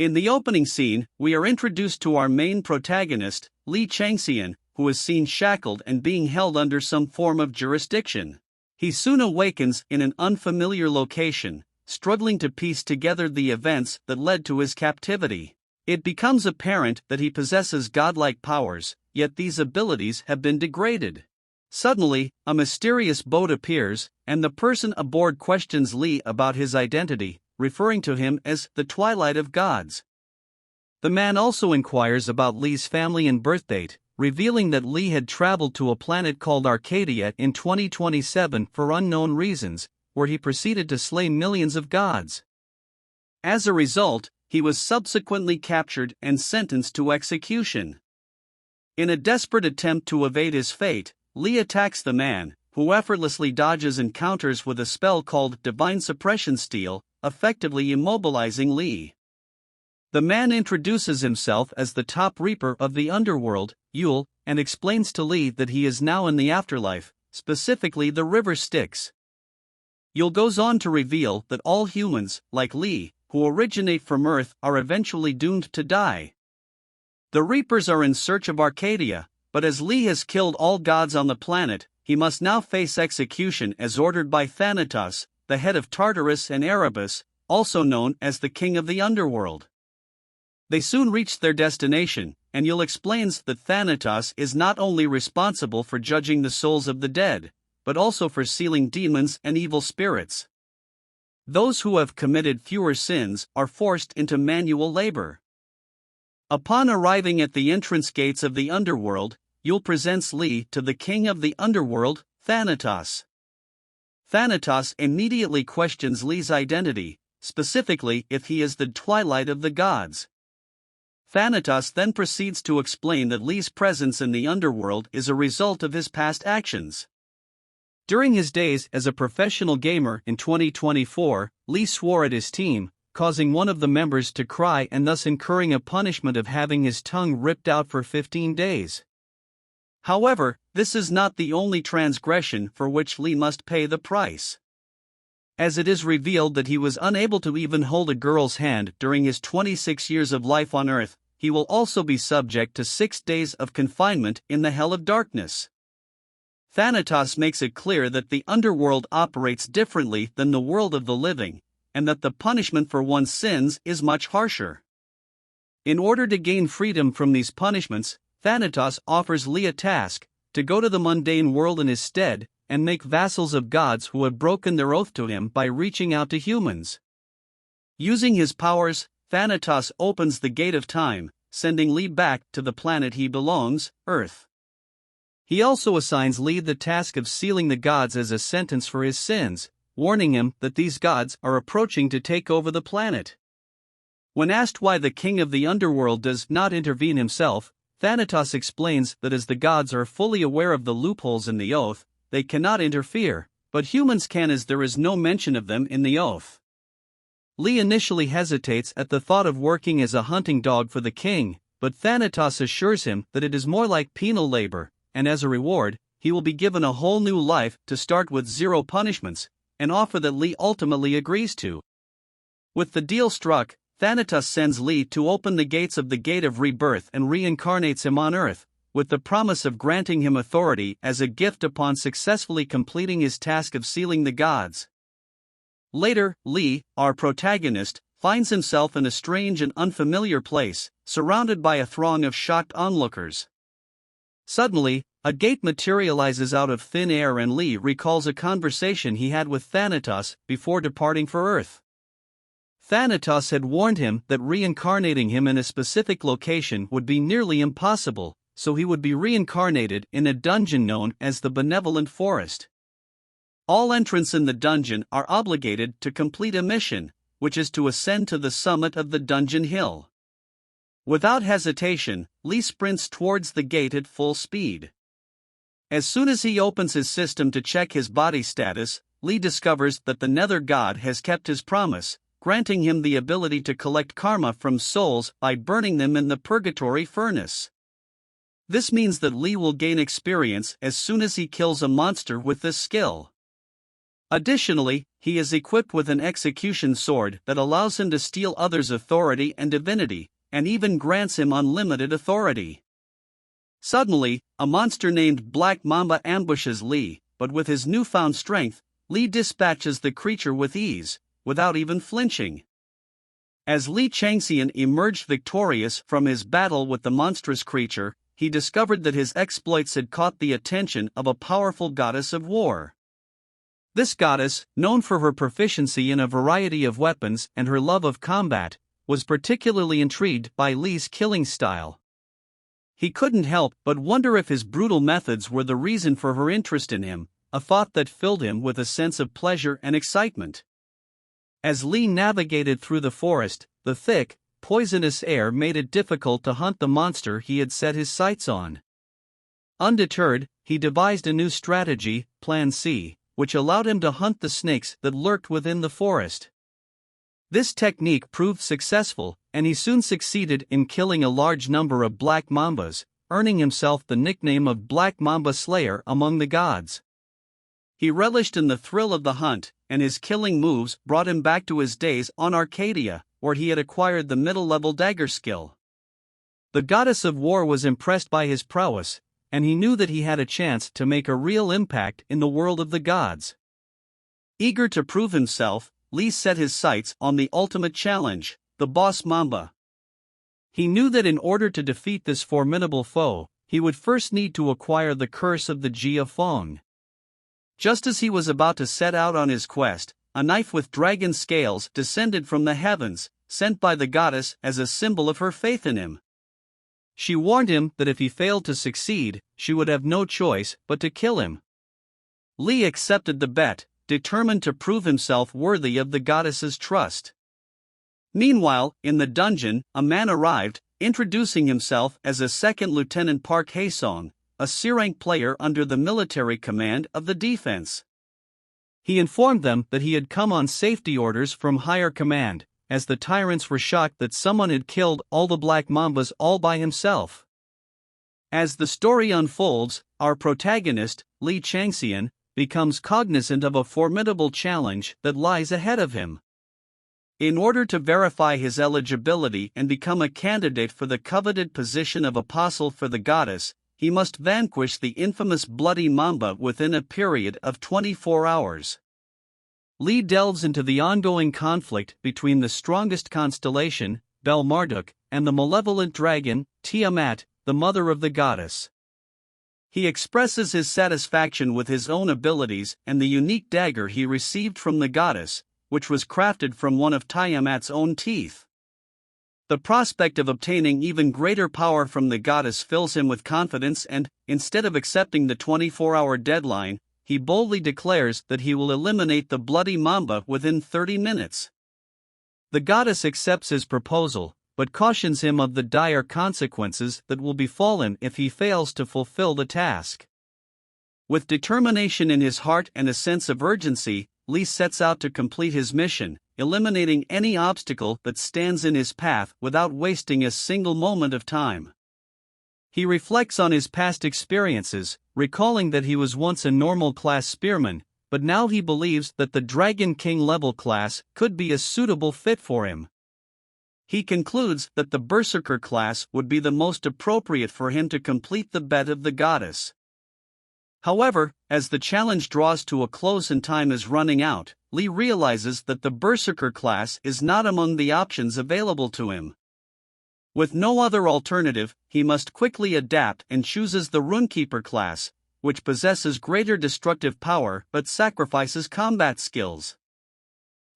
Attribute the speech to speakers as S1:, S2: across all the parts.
S1: In the opening scene, we are introduced to our main protagonist, Lee Changxian, who is seen shackled and being held under some form of jurisdiction. He soon awakens in an unfamiliar location, struggling to piece together the events that led to his captivity. It becomes apparent that he possesses godlike powers, yet these abilities have been degraded. Suddenly, a mysterious boat appears, and the person aboard questions Lee about his identity, referring to him as the Twilight of Gods. The man also inquires about Lee's family and birth date, revealing that Lee had traveled to a planet called Arcadia in 2027 for unknown reasons, where he proceeded to slay millions of gods. As a result, he was subsequently captured and sentenced to execution. In a desperate attempt to evade his fate, Lee attacks the man, who effortlessly dodges and counters with a spell called Divine Suppression Steel, effectively immobilizing Lee. The man introduces himself as the top reaper of the Underworld, Yule, and explains to Lee that he is now in the afterlife, specifically the River Styx. Yule goes on to reveal that all humans, like Lee, who originate from Earth are eventually doomed to die. The Reapers are in search of Arcadia, but as Lee has killed all gods on the planet, he must now face execution as ordered by Thanatos, the head of Tartarus and Erebus, also known as the King of the Underworld. They soon reach their destination, and Yule explains that Thanatos is not only responsible for judging the souls of the dead, but also for sealing demons and evil spirits. Those who have committed fewer sins are forced into manual labor. Upon arriving at the entrance gates of the Underworld, Yule presents Lee to the King of the Underworld, Thanatos. Thanatos immediately questions Lee's identity, specifically if he is the Twilight of the Gods. Thanatos then proceeds to explain that Lee's presence in the Underworld is a result of his past actions. During his days as a professional gamer in 2024, Lee swore at his team, causing one of the members to cry and thus incurring a punishment of having his tongue ripped out for 15 days. However, this is not the only transgression for which Lee must pay the price. As it is revealed that he was unable to even hold a girl's hand during his 26 years of life on Earth, he will also be subject to 6 days of confinement in the Hell of Darkness. Thanatos makes it clear that the Underworld operates differently than the world of the living, and that the punishment for one's sins is much harsher. In order to gain freedom from these punishments, Thanatos offers Lee a task, to go to the mundane world in his stead, and make vassals of gods who have broken their oath to him by reaching out to humans. Using his powers, Thanatos opens the gate of time, sending Lee back to the planet he belongs, Earth. He also assigns Lee the task of sealing the gods as a sentence for his sins, warning him that these gods are approaching to take over the planet. When asked why the King of the Underworld does not intervene himself, Thanatos explains that as the gods are fully aware of the loopholes in the oath, they cannot interfere, but humans can as there is no mention of them in the oath. Lee initially hesitates at the thought of working as a hunting dog for the king, but Thanatos assures him that it is more like penal labor, and as a reward, he will be given a whole new life to start with 0 punishments, an offer that Lee ultimately agrees to. With the deal struck, Thanatos sends Lee to open the gates of the Gate of Rebirth and reincarnates him on Earth, with the promise of granting him authority as a gift upon successfully completing his task of sealing the gods. Later, Lee, our protagonist, finds himself in a strange and unfamiliar place, surrounded by a throng of shocked onlookers. Suddenly, a gate materializes out of thin air and Lee recalls a conversation he had with Thanatos before departing for Earth. Thanatos had warned him that reincarnating him in a specific location would be nearly impossible, so he would be reincarnated in a dungeon known as the Benevolent Forest. All entrants in the dungeon are obligated to complete a mission, which is to ascend to the summit of the dungeon hill. Without hesitation, Lee sprints towards the gate at full speed. As soon as he opens his system to check his body status, Lee discovers that the Nether God has kept his promise, granting him the ability to collect karma from souls by burning them in the purgatory furnace. This means that Lee will gain experience as soon as he kills a monster with this skill. Additionally, he is equipped with an execution sword that allows him to steal others' authority and divinity, and even grants him unlimited authority. Suddenly, a monster named Black Mamba ambushes Lee, but with his newfound strength, Lee dispatches the creature with ease, without even flinching. As Li Changxian emerged victorious from his battle with the monstrous creature, he discovered that his exploits had caught the attention of a powerful goddess of war. This goddess, known for her proficiency in a variety of weapons and her love of combat, was particularly intrigued by Li's killing style. He couldn't help but wonder if his brutal methods were the reason for her interest in him, a thought that filled him with a sense of pleasure and excitement. As Li navigated through the forest, the thick, poisonous air made it difficult to hunt the monster he had set his sights on. Undeterred, he devised a new strategy, Plan C, which allowed him to hunt the snakes that lurked within the forest. This technique proved successful, and he soon succeeded in killing a large number of black mambas, earning himself the nickname of Black Mamba Slayer among the gods. He relished in the thrill of the hunt, and his killing moves brought him back to his days on Arcadia, where he had acquired the middle-level dagger skill. The goddess of war was impressed by his prowess, and he knew that he had a chance to make a real impact in the world of the gods. Eager to prove himself, Li set his sights on the ultimate challenge, the boss Mamba. He knew that in order to defeat this formidable foe, he would first need to acquire the curse of the Jia Feng. Just as he was about to set out on his quest, a knife with dragon scales descended from the heavens, sent by the goddess as a symbol of her faith in him. She warned him that if he failed to succeed, she would have no choice but to kill him. Li accepted the bet, determined to prove himself worthy of the goddess's trust. Meanwhile, in the dungeon, a man arrived, introducing himself as a second Lieutenant Park Haesong, a C-rank player under the military command of the defense. He informed them that he had come on safety orders from higher command, as the tyrants were shocked that someone had killed all the Black Mambas all by himself. As the story unfolds, our protagonist, Li Changxian, becomes cognizant of a formidable challenge that lies ahead of him. In order to verify his eligibility and become a candidate for the coveted position of apostle for the goddess, he must vanquish the infamous Bloody Mamba within a period of 24 hours. Li delves into the ongoing conflict between the strongest constellation, Bel Marduk, and the malevolent dragon, Tiamat, the mother of the goddess. He expresses his satisfaction with his own abilities and the unique dagger he received from the goddess, which was crafted from one of Tiamat's own teeth. The prospect of obtaining even greater power from the goddess fills him with confidence and, instead of accepting the 24-hour deadline, he boldly declares that he will eliminate the Bloody Mamba within 30 minutes. The goddess accepts his proposal, but cautions him of the dire consequences that will befall him if he fails to fulfill the task. With determination in his heart and a sense of urgency, Li sets out to complete his mission, eliminating any obstacle that stands in his path without wasting a single moment of time. He reflects on his past experiences, recalling that he was once a normal-class spearman, but now he believes that the Dragon King level class could be a suitable fit for him. He concludes that the Berserker class would be the most appropriate for him to complete the bet of the goddess. However, as the challenge draws to a close and time is running out, Li realizes that the Berserker class is not among the options available to him. With no other alternative, he must quickly adapt and chooses the Runekeeper class, which possesses greater destructive power but sacrifices combat skills.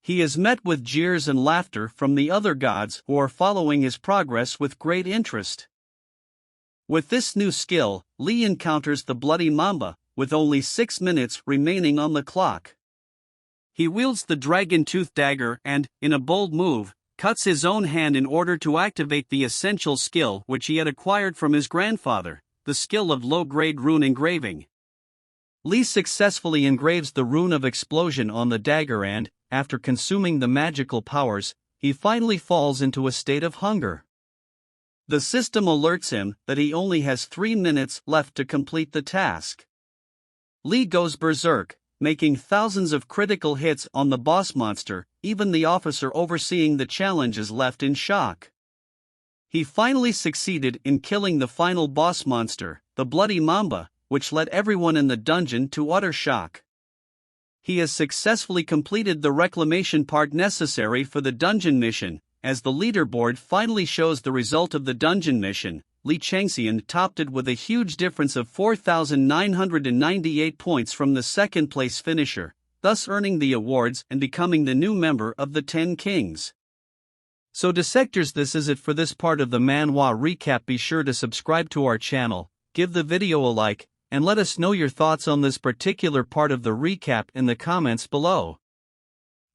S1: He is met with jeers and laughter from the other gods who are following his progress with great interest. With this new skill, Li encounters the Bloody Mamba, with only 6 minutes remaining on the clock. He wields the dragon-tooth dagger and, in a bold move, cuts his own hand in order to activate the essential skill which he had acquired from his grandfather, the skill of low-grade rune engraving. Li successfully engraves the rune of explosion on the dagger and, after consuming the magical powers, he finally falls into a state of hunger. The system alerts him that he only has 3 minutes left to complete the task. Li goes berserk, making thousands of critical hits on the boss monster. Even the officer overseeing the challenge is left in shock. He finally succeeded in killing the final boss monster, the Bloody Mamba, which led everyone in the dungeon to utter shock. He has successfully completed the reclamation part necessary for the dungeon mission. As the leaderboard finally shows the result of the dungeon mission, Lee Changxian topped it with a huge difference of 4,998 points from the second-place finisher, thus earning the awards and becoming the new member of the 10 Kings. So dissectors, this is it for this part of the manhwa recap. Be sure to subscribe to our channel, give the video a like, and let us know your thoughts on this particular part of the recap in the comments below.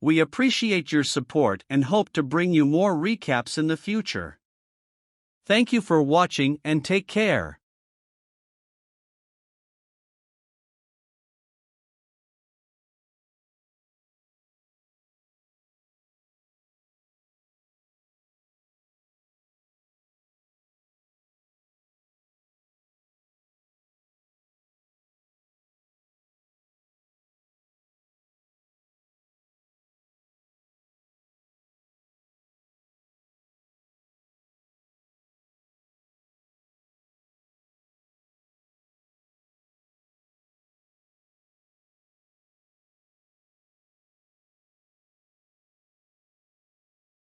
S1: We appreciate your support and hope to bring you more recaps in the future. Thank you for watching and take care.